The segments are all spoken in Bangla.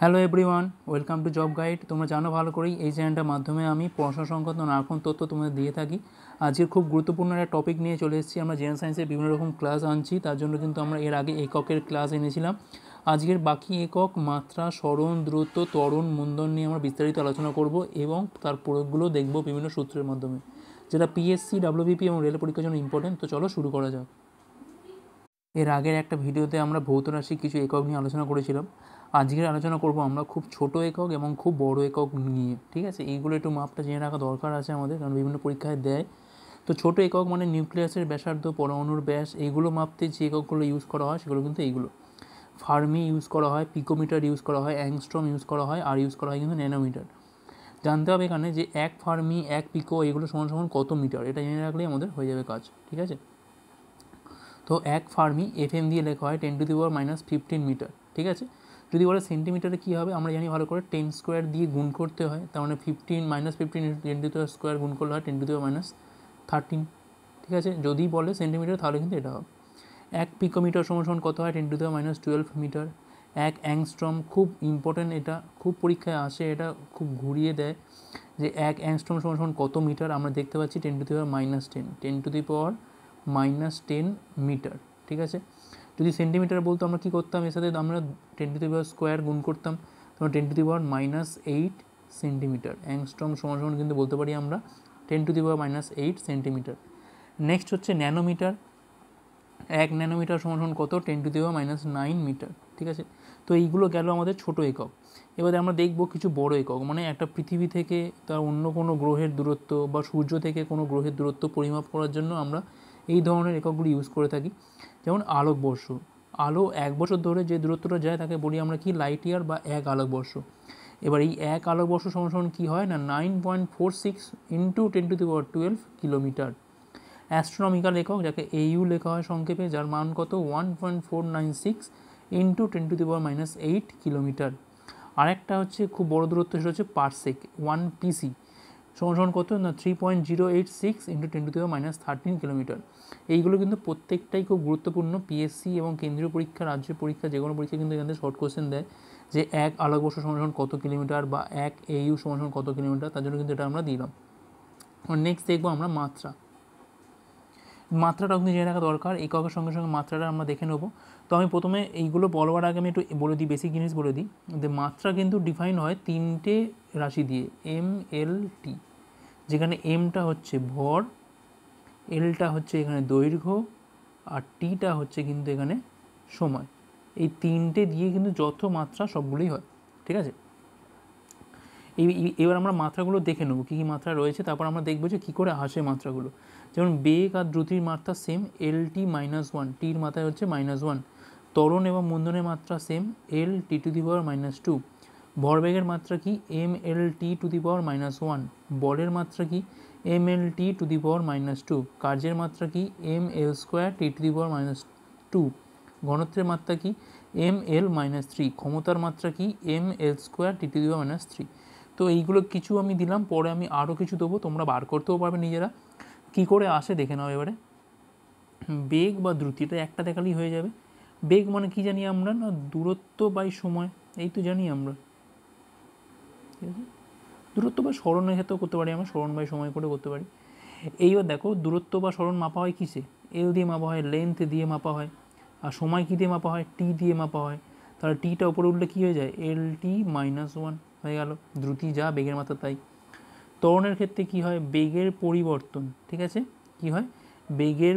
Hello everyone, welcome to job guide. তোমরা জানো ভালো করেই এই চ্যানেলটার মাধ্যমে আমি পড়াশোনা সংক্রান্ত নানারকম তথ্য তোমাদের দিয়ে থাকি। আজকের খুব গুরুত্বপূর্ণ একটা টপিক নিয়ে চলে এসেছি। আমরা জেনারেল সায়েন্সের বিভিন্ন রকম ক্লাস আনছি, তার জন্য কিন্তু আমরা এর আগে এককের ক্লাস এনেছিলাম। আজকের বাকি একক মাত্রা, স্মরণ, দ্রুত, ত্বরণ, মূলধন নিয়ে আমরা বিস্তারিত আলোচনা করব এবং তার প্রয়োগগুলো দেখব বিভিন্ন সূত্রের মাধ্যমে, যেটা পিএসসি, ডাব্লিউবিপি এবং রেল পরীক্ষার জন্য ইম্পর্টেন্ট। তো চলো শুরু করা যাক। এর আগের একটা ভিডিওতে আমরা ভৌত রাশির কিছু একক নিয়ে আলোচনা করেছিলাম। আজকের আলোচনা করব আমরা খুব ছোট একক এবং খুব বড় একক নিয়ে। ঠিক আছে, এইগুলো একটু মাপটা জেনে রাখা দরকার আছে আমাদের, কারণ বিভিন্ন পরীক্ষায় দেয়। তো ছোট একক মানে নিউক্লিয়াসের ব্যাসার্ধ, পরমাণুর ব্যাস, এইগুলো মাপতে যে এককগুলো ইউজ করা হয় সেগুলো কিন্তু এইগুলো। ফার্মি ইউজ করা হয়, পিকোমিটার ইউজ করা হয়, অ্যাংস্ট্রম ইউজ করা হয়, আর ইউজ করা হয় কিন্তু ন্যানোমিটার। জানতে হবে এখানে যে এক ফার্মি, এক পিকো, এগুলো সমান সমান কত মিটার, এটা জেনে রাখলেই আমাদের হয়ে যাবে কাজ। ঠিক আছে, তো এক ফার্মি FM দিয়ে লেখা হয় 10⁻⁻15 মিটার। ঠিক আছে, যদি বলে সেন্টিমিটারে কী হবে আমরা জানি ভালো করে, 10 স্কোয়ার দিয়ে গুণ করতে হয়, তার মানে 15 10 স্কোয়ার গুণ করলে হয় 10⁻13। ঠিক আছে, যদি বলে সেন্টিমিটার তাহলে কিন্তু এটা হবে। এক পিকোমিটার সমান কত হয়, 10⁻12 মিটার। এক অ্যাংস্ট্রম, খুব ইম্পর্টেন্ট, এটা খুব পরীক্ষায় আসে, এটা খুব ঘুরিয়ে দেয় যে এক অ্যাংস্ট্রম সমান কত মিটার। আমরা দেখতে পাচ্ছি 10⁻10 10⁻10 মিটার। ঠিক আছে, যদি সেন্টিমিটার বলতো আমরা কী করতাম, এর সাথে আমরা 10⁻² স্কোয়ার গুণ করতাম, তখন 10⁻⁻8 সেন্টিমিটার। অ্যাংস্ট্রম সমান কিন্তু বলতে পারি আমরা 10⁻⁻8 সেন্টিমিটার। নেক্সট হচ্ছে ন্যানোমিটার। এক ন্যানোমিটার সমান কত, 10⁻⁹ মিটার। ঠিক আছে, তো এইগুলো গেল আমাদের ছোট একক। এবারে আমরা দেখব কিছু বড় একক, মানে একটা পৃথিবী থেকে তার অন্য কোনো গ্রহের দূরত্ব বা সূর্য থেকে কোনো গ্রহের দূরত্ব পরিমাপ করার জন্য আমরা এই ধরনের এককগুলি ইউজ করে থাকি। যেমন আলোকবর্ষ, আলো 1 বছর ধরে যে দূরত্বটা যায় তাকে বলি আমরা কি, লাইট ইয়ার বা 1 আলোকবর্ষ। এবার এই 1 আলোকবর্ষ সমান কী হয় না, 9.46 × 10⁻12 কিলোমিটার। অ্যাস্ট্রোনমিক্যাল একক, যাকে AU লেখা হয় সংক্ষেপে, যার মান কত, 1.496 × 10⁻8 কিলোমিটার। আরেকটা হচ্ছে খুব বড় দূরত্ব, সেটা হচ্ছে পারসেক, 1 PC সমান কত না, 3.086 × 10⁻13 কিলোমিটার। এইগুলো কিন্তু প্রত্যেকটাই খুব গুরুত্বপূর্ণ। পিএসসি এবং কেন্দ্রীয় পরীক্ষা, রাজ্য পরীক্ষা, যে কোনো পরীক্ষা কিন্তু এখান থেকে শর্ট কোশ্চেন দেয় যে এক আলোকবর্ষ সমান কত কিলোমিটার বা এক AU সমান কত কিলোমিটার, তার জন্য কিন্তু এটা আমরা দিলাম। নেক্সট দেখবো আমরা মাত্রা। মাত্রাটা কিন্তু জেনে রাখা দরকার, এককের সঙ্গে সঙ্গে মাত্রাটা আমরা দেখে নেবো। তো আমি প্রথমে এইগুলো বলবার আগে আমি একটু বলে দিই, বেসিক জিনিস বলে দিই। যে মাত্রা কিন্তু ডিফাইন হয় 3টে রাশি দিয়ে, MLT, যেখানে এমটা হচ্ছে ভর, এলটা হচ্ছে এখানে দৈর্ঘ্য, আর টিটা হচ্ছে কিন্তু এখানে সময়। এই 3টে দিয়ে কিন্তু যত মাত্রা সবগুলোই হয়। ঠিক আছে, এবার আমরা মাত্রাগুলো দেখে নেবো কী কী মাত্রা রয়েছে, তারপর আমরা দেখবো যে কী করে আসে মাত্রাগুলো। যেমন বেগ আর দ্রুতির মাত্রা সেম, LT-1, টির মাত্রায় হচ্ছে -1। ত্বরণ এবং মন্দনের মাত্রা সেম, LT⁻²। ভরবেগের মাত্রা কি, MLT⁻1। বলের মাত্রা কি, MLT⁻²। কার্যের মাত্রা কি, ML²T⁻²। ঘনত্বের মাত্রা কি, ML-3। ক্ষমতার মাত্রা কি, ML²T⁻3। তো এইগুলো কিছু আমি দিলাম, পরে আমি আরও কিছু দেবো, তোমরা বার করতেও পারবে নিজেরা। কি করে আসে দেখে নাও এবারে। বেগ বা দ্রুতি, এটা একটা দেখালেই হয়ে যাবে। বেগ মানে কি জানি আমরা না, দূরত্ব বাই সময়, এই তো জানি আমরা। ঠিক আছে, দূরত্ব বা স্মরণের ক্ষেত্রেও করতে পারি আমরা, স্মরণ বাই সময় করে করতে পারি। এইবার দেখো, দূরত্ব বা স্মরণ মাপা হয় কিসে, এল দিয়ে মাপা হয়, লেন্থ দিয়ে মাপা হয়। আর সময় কী দিয়ে মাপা হয়, টি দিয়ে মাপা হয়। তাহলে টিটা উপরে উঠলে কী হয়ে যায়, LT-1 হয়ে গেল। দ্রুতি যা, বেগের মাত্রা তাই। ত্বরণের ক্ষেত্রে কি হয়, বেগের পরিবর্তন। ঠিক আছে, কি হয়, বেগের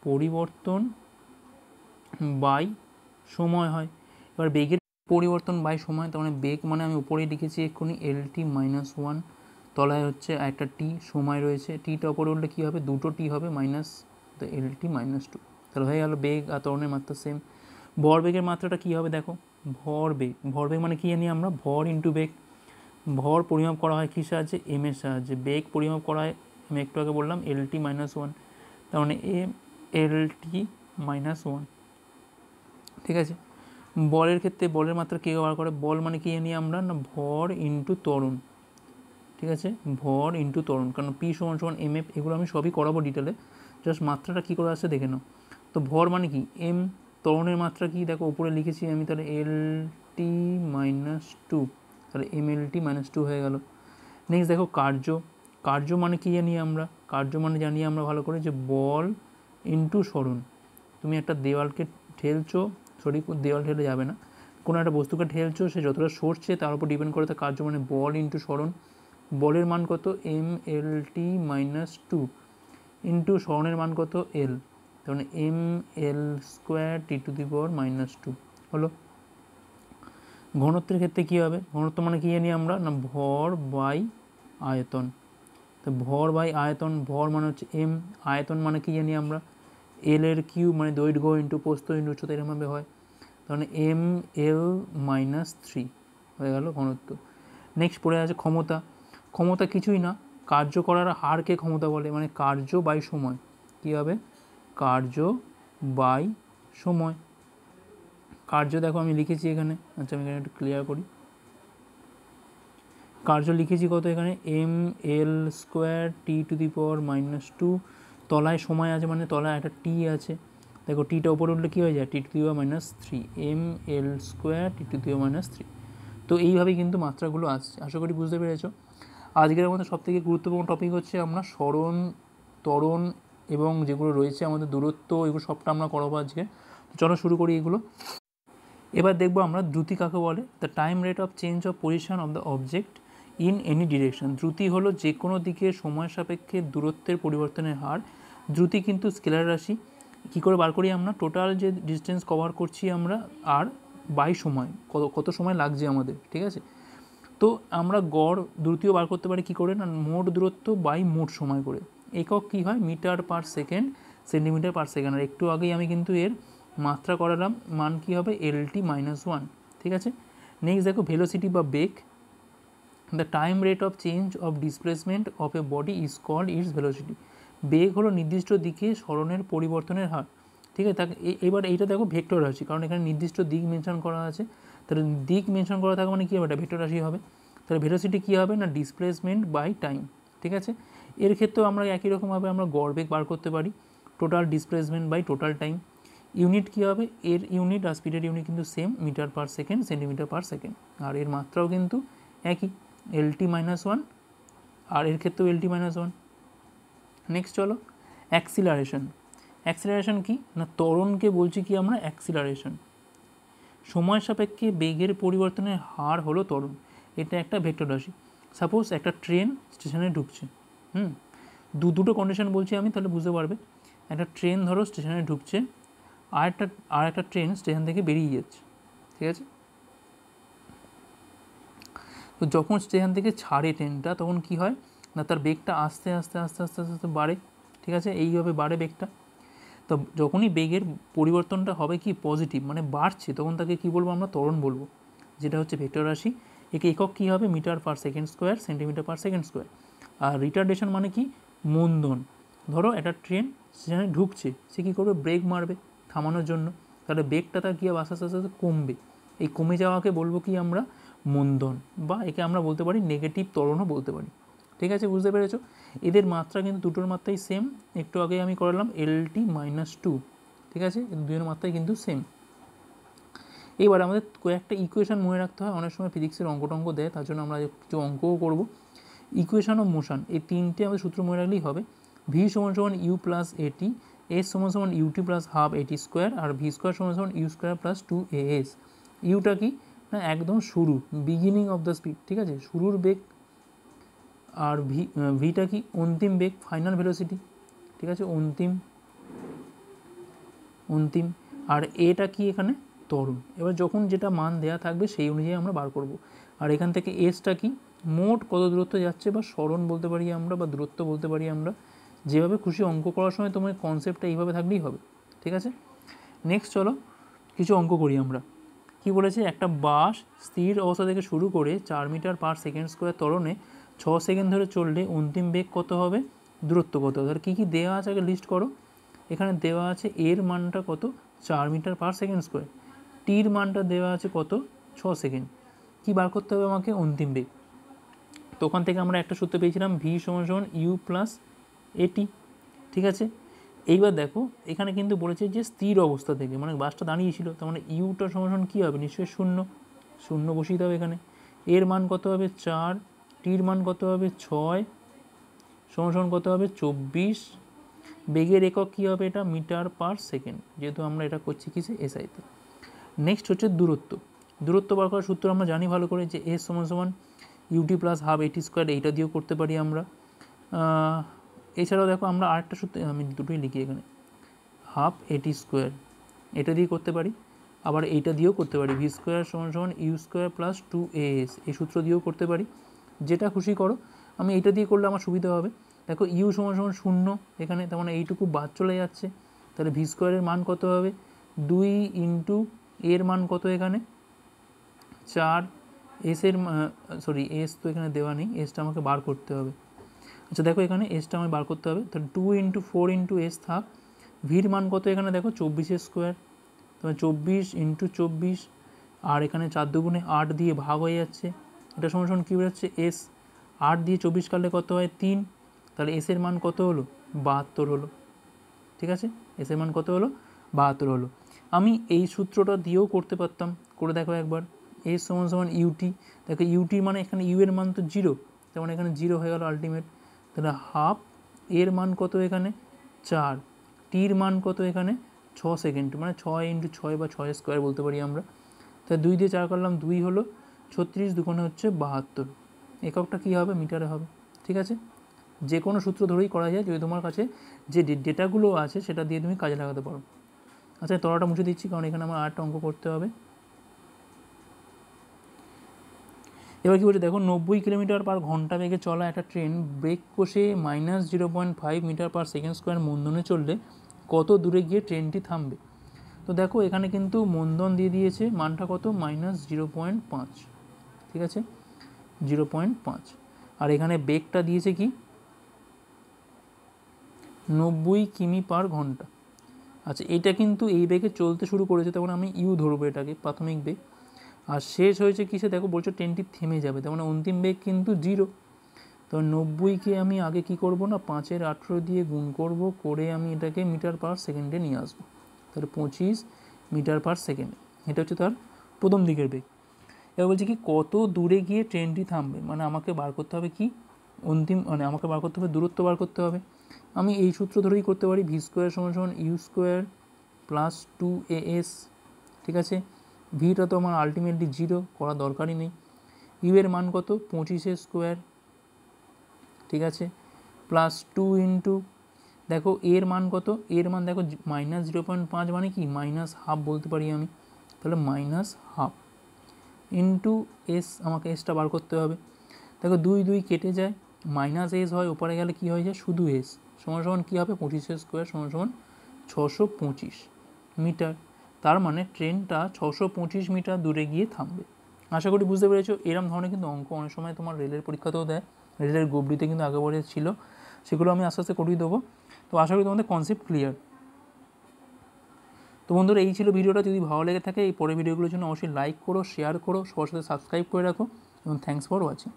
পরিবর্তন বাই সময় হয়। এবার বেগের পরিবর্তন বাই সময়, তার মানে বেগ মানে আমি উপরেই লিখেছি এক্ষুনি LT-1, তলায় হচ্ছে একটা টি, সময় রয়েছে। টিটা উপরে উঠলে কী হবে, দুটো টি হবে, মাইনাস LT-2। তাহলে হয়ে গেল বেগ আর ত্বরণের মাত্রা সেম। ভরবেগের মাত্রাটা কী হবে দেখো, ভরবেগ মানে কি জানি আমরা, ভর ইন্টু বেগ। ভর পরিমাপ করা হয় কী সাহায্যে, এম এর সাহায্যে। বেগ পরিমাপ করা হয়, আমি একটু আগে বললাম, LT-1, তার মানে LT-1। ঠিক আছে, বলের ক্ষেত্রে বলের মাত্রা কী ব্যবহার করে, বল মানে কি জানি আমরা না, ভর ইন্টু ত্বরণ। ঠিক আছে, ভর ইন্টু ত্বরণ, কারণ P = mF, এগুলো আমি সবই করাবো ডিটেলে, জাস্ট মাত্রাটা কী করে আসছে দেখে নাও। তো ভর মানে কি, M, ত্বরণের মাত্রা কি দেখো উপরে লিখেছি আমি, তাহলে LT -2, তাহলে MLT -2 হয়ে গেল। নেক্সট দেখো কার্য মানে কি জানি আমরা, কার্য মানে জানি আমরা ভালো করে যে বল ইন্টু সরণ। তুমি একটা দেওয়ালকে ঠেলছো, সরি দেওয়াল ঠেলে যাবে না, কোনো একটা বস্তুকে ঠেলছো, সে যতটা সরছে তার উপর ডিপেন্ড করে তার কার্য, মানে বল ইন্টু সরণ। বলের মান কত MLT -2 ইন্টু সরণের মান কত L, তার মানে ML² T⁻² হলো। ঘনত্বের ক্ষেত্রে কী হবে, ঘনত্ব মানে কী জানি আমরা না ভর বাই আয়তন। তো ভর বাই আয়তন, ভর মানে হচ্ছে M, আয়তন মানে কী জানি আমরা L এর কিউব, মানে দৈর্ঘ্য ইন্টু প্রস্থ ইন্টু উচ্চতা, এরকমভাবে হয়। তাহলে ML-3 হয়ে গেল ঘনত্ব। নেক্সট পড়ে আছে ক্ষমতা। ক্ষমতা কিছুই না, কার্য করার হারকে ক্ষমতা বলে, মানে কার্য বাই সময়। কী হবে, কার্য বাই সময়। কার্য দেখো আমি লিখেছি এখানে, আচ্ছা আমি এখানে একটু ক্লিয়ার করি। কার্য লিখেছি কত এখানে ML² T⁻², তলায় সময় আছে মানে তলায় একটা টি আছে, দেখো টিটা উপরে উঠলে কী হয়ে যায় T⁻³ ML² T⁻³। তো এইভাবেই কিন্তু মাত্রাগুলো আসছে, আশা করি বুঝতে পেরেছো। আজকের মধ্যে সবথেকে গুরুত্বপূর্ণ টপিক হচ্ছে আমরা সরণ, ত্বরণ এবং যেগুলো রয়েছে আমাদের দূরত্ব, এগুলো সবটা আমরা করাবো আজকে। চলো শুরু করি এগুলো। এবার দেখবো আমরা দ্রুতি কাকে বলে। The time rate of change of position of the object in any direction. দ্রুতি হলো যে কোনো দিকে সময় সাপেক্ষে দূরত্বের পরিবর্তনের হার। দ্রুতি কিন্তু স্কেলার রাশি। কী করে বার করি আমরা, টোটাল যে ডিস্টেন্স কভার করছি আমরা আর বাই সময়, কত সময় লাগছে আমাদের, ঠিক আছে। তো আমরা গড় দ্রুতিও বার করতে পারি কী করে না মোট দূরত্ব বাই মোট সময় করে। একক কী হয় metre per second, centimetre per second. আর একটু আগেই আমি কিন্তু এর মাত্রা করালাম, মান কী হবে LT -1, ঠিক আছে। নেক্সট দেখো ভেলোসিটি বা বেগ। The time rate of change of displacement of a body is called its velocity. বেগ হলো নির্দিষ্ট দিকে সরণের পরিবর্তনের হার, ঠিক আছে। এবার এইটা দেখো ভেক্টর রাশি, কারণ এখানে নির্দিষ্ট দিক মেনশন করা আছে, তাহলে দিক মেনশন করা থাকে মানে কী হবে, এটা ভেক্টর রাশি হবে। তাহলে ভেলোসিটি কী হবে না ডিসপ্লেসমেন্ট বাই টাইম, ঠিক আছে। এর ক্ষেত্রেও আমরা একই রকমভাবে আমরা গড় বেগ বার করতে পারি, total displacement by total time. Unit কী হবে, এর ইউনিট আর স্পিডের ইউনিট কিন্তু same, metre per second, centimetre per second. আর এর মাত্রাও কিন্তু একই, LT -1, আর এর ক্ষেত্রেও LT -1। নেক্সট চলো অ্যাক্সিলারেশন। অ্যাক্সিলারেশন কি না ত্বরণকে বলছি কি আমরা অ্যাক্সিলারেশন। সময় সাপেক্ষে বেগের পরিবর্তনের হার হলো ত্বরণ, এটা একটা ভেক্টর রাশি। সাপোজ একটা ট্রেন স্টেশনে ঢুকছে, দুটো কন্ডিশন বলছি আমি, তাহলে বুঝতে পারবে। একটা ট্রেন ধরো স্টেশনে ঢুকছে, আর একটা ট্রেন স্টেশন থেকে বেরিয়ে যাচ্ছে, ঠিক আছে। তো যখন স্টেশন থেকে ছাড়ে ট্রেনটা তখন কি হয় না তার বেগটা আস্তে আস্তে আস্তে আস্তে আস্তে আস্তে বাড়ে, ঠিক আছে, এইভাবে বাড়ে বেগটা। তো যখনই বেগের পরিবর্তনটা হবে কি পজিটিভ মানে বাড়ছে, তখন তাকে কি বলবো আমরা ত্বরণ বলবো, যেটা হচ্ছে ভেক্টর রাশি। একে একক কী হবে metre per second square, centimetre per second square. আর রিটার্ডেশন মানে কি মন্দন। ধরো একটা ট্রেন সেখানে ঢুকছে, সে কী করবে ব্রেক মারবে থামানোর জন্য, তাহলে বেগটা তার কী হবে আস্তে আস্তে আস্তে কমবে। এই কমে যাওয়াকে বলবো কি আমরা মন্দন, বা একে আমরা বলতে পারি নেগেটিভ ত্বরণও বলতে পারি, ঠিক আছে, বুঝতে পেরেছো। এদের মাত্রা কিন্তু দুটোর মাত্রাই সেম, একটু আগে আমি করালাম LT -2, ঠিক আছে, দুজনের মাত্রাই কিন্তু সেম। এবার আমাদের কয়েকটা ইকুয়েশন মনে রাখতে হয়, অনেক সময় ফিজিক্সের অঙ্ক দেয়, তার জন্য আমরা কিছু অঙ্কও করবো। ইকুয়েশন অফ মোশন, এই তিনটে আমাদের সূত্র মনে রাখলেই হবে। V = U + AT, S = UT + ½ AT², R V² = U² + 2AS। Yuta কি না একদম শুরু, বিগিনিং অফ দ্য স্পিড, ঠিক আছে, শুরুর বেগ। আর ভিটা কি অন্তিম বেগ, ফাইনাল ভেলোসিটি, ঠিক আছে, অন্তিম। আর এটা কি এখানে ত্বরণ। এবার যখন যেটা মান দেয়া থাকবে সেই অনুযায়ী আমরা বার করব। আর এখান থেকে এসটা কি মোট কত দূরত্ব যাচ্ছে, বা সরণ বলতে পারি আমরা, বা দূরত্ব বলতে পারি আমরা, যেভাবে খুশি অঙ্ক করার সময় তোমার কনসেপ্টটা এইভাবে থাকলেই হবে, ঠিক আছে। নেক্সট চলো কিছু অঙ্ক করি আমরা। কি বলেছে, একটা বাস স্থির অবস্থা থেকে শুরু করে 4 মিটার পার সেকেন্ড স্কোয়ার ত্বরণে 6 সেকেন্ড ধরে চললে অন্তিম বেগ কত হবে, দূরত্ব কত। ধর কী কী দেওয়া আছে আগে লিস্ট করো। এখানে দেওয়া আছে এর মানটা কত 4 মিটার পার সেকেন্ড স্কোয়ার, টির মানটা দেওয়া আছে কত 6 সেকেন্ড। কী বার করতে হবে আমাকে অন্তিম বেগ। তো ওখান থেকে আমরা একটা সূত্র পেয়েছিলাম V = U + AT, ঠিক আছে। এইবার দেখো এখানে কিন্তু বলেছে যে স্থির অবস্থা থেকে, মানে বাসটা দাঁড়িয়েছিল, তার মানে ইউটা সমান কী হবে, নিশ্চয়ই শূন্য, শূন্য বসিয়ে দেবে এখানে। এর মান কত হবে 4, টির মান কত হবে 6, সমান কত হবে 24, বেগের একক কী হবে, এটা মিটার পার সেকেন্ড, যেহেতু আমরা এটা করছি কিসে, এসআইতে। নেক্সট হচ্ছে দূরত্ব। দূরত্ব বার করার সূত্র আমরা জানি ভালো করে, যে এস সমান ইউটি প্লাস হাফ এটি স্কোয়ার, এইটা দিয়েও করতে পারি আমরা। এছাড়াও দেখো আমরা আরেকটা সূত্র, আমি দুটোই লিখি এখানে, হাফ এটি স্কোয়ার, এটা দিয়ে করতে পারি, আবার এইটা দিয়েও করতে পারি, ভি স্কোয়ার সমান ইউ স্কোয়ার প্লাস 2as, এই সূত্র দিয়েও করতে পারি, যেটা খুশি করো। আমি এইটা দিয়ে করলে আমার সুবিধা হবে। দেখো ইউ সমান শূন্য এখানে, তার মানে এইটুকু বাদ চলে যাচ্ছে, তাহলে ভি স্কোয়ারের মান কত হবে 2 ইন্টু এর মান কত এখানে 4, এসের সরি এস তো এখানে দেওয়া নেই, এসটা আমাকে বার করতে হবে। আচ্ছা দেখো এখানে এসটা আমাকে বার করতে হবে, তাহলে 2 ইন্টু 4 ইন্টু এস থাক, ভির মান কত এখানে দেখো 24 স্কোয়ার, তাহলে 24 ইন্টু 24, আর এখানে 4 দুগুণে 8 দিয়ে ভাগ হয়ে যাচ্ছে, এটা সমান কী বেরোচ্ছে এস, 8 দিয়ে 24 কাটলে কত হয় 3, তাহলে এসের মান কত হলো 72 হলো। ঠিক আছে, এসের মান কত হলো 72 হলো। আমি এই সূত্রটা দিয়েও করতে পারতাম, করে দেখো একবার, এস সমান ইউটি, দেখো ইউটি মানে এখানে ইউ এর মান তো 0, তেমন এখানে 0 হয়ে গেল আলটিমেট, তাহলে হাফ এর মান কত এখানে 4, টির মান কত এখানে 6 সেকেন্ড, মানে 6 ইন্টু 6 বা 6 স্কোয়ার বলতে পারি আমরা। তাই 2 দিয়ে 4 করলাম 2 হলো, 36 দুগুণে হচ্ছে 72, এককটা কী হবে মিটারে হবে। ঠিক আছে, যে কোনো সূত্র ধরেই করা যায়, যদি তোমার কাছে যে ডেটাগুলো আছে সেটা দিয়ে তুমি কাজে লাগাতে পারো। আচ্ছা তলাটা মুছে দিচ্ছি, কারণ এখানে আমার আরেকটা অঙ্ক করতে হবে। এবার কী বলছে দেখো, 90 কিলোমিটার পার ঘন্টা বেগে চলা একটা ট্রেন ব্রেক কষে -0.5 মিটার পার সেকেন্ড স্কোয়ার মন্দনে চললে কত দূরে গিয়ে ট্রেনটি থামবে। তো দেখো এখানে কিন্তু মন্দন দিয়ে দিয়েছে, মানটা কত -0.5, ঠিক আছে 0.5, আর এখানে বেগটা দিয়েছে কি 90 কিমি পার ঘন্টা। আচ্ছা এটা কিন্তু এই বেগে চলতে শুরু করেছে, তখন আমি ইউ ধরবো এটাকে, প্রাথমিক বেগ, আর শেষ হয়েছে কিসে দেখো বলছো ট্রেনটি থেমে যাবে, তার মানে অন্তিম বেগ কিন্তু 0। তো 90কে আমি আগে কি করব না 5-এর 18 দিয়ে গুণ করব, করে আমি এটাকে মিটার পার সেকেন্ডে নিয়ে আসবো, তাহলে 25 মিটার পার সেকেন্ডে, এটা হচ্ছে তার প্রথম দিকের বেগ। এবার বলছি কি কত দূরে গিয়ে ট্রেনটি থামবে, মানে আমাকে বার করতে হবে কি অন্তিম, মানে আমাকে বার করতে হবে দূরত্ব বার করতে হবে। আমি এই সূত্র ধরেই করতে পারি, ভি স্কোয়ার সমান ইউ স্কোয়ার প্লাস 2as, ঠিক আছে, ভিটা তো আমার আলটিমেটলি 0, করা দরকারই নেই। ইউ এর মান কত 25 স্কোয়ার, ঠিক আছে, প্লাস 2 ইন্টু দেখো এর মান কত, এর মান দেখো -0.5 মানে কি -হাফ বলতে পারি আমি, তাহলে -হাফ ইন্টু এস, আমাকে এসটা বার করতে হবে। দেখো 2 2 কেটে যায়, -s হয়, ওপরে গেলে কি হয়ে যায় শুধু এস, সমান কী হবে 25 স্কোয়ার সমান 625 মিটার, তার মানে ট্রেনটা 625 মিটার দূরে গিয়ে থামবে। আশা করি বুঝতে পেরেছো। এরম ধরনের কিন্তু অঙ্ক অনেক সময় তোমার রেলের পরীক্ষাতেও দেয়, রেলের গবরিতে কিন্তু আগে পরে ছিল, সেগুলো আমি আস্তে আস্তে করিয়ে দেবো। তো আশা করি তোমাদের কনসেপ্ট ক্লিয়ার। তো বন্ধুরা এই ছিল ভিডিওটা, যদি ভালো লেগে থাকে এই পরের ভিডিওগুলোর জন্য অবশ্যই লাইক করো, শেয়ার করো, সবার সাথে সাবস্ক্রাইব করে রাখো, এবং থ্যাংকস ফর ওয়াচিং।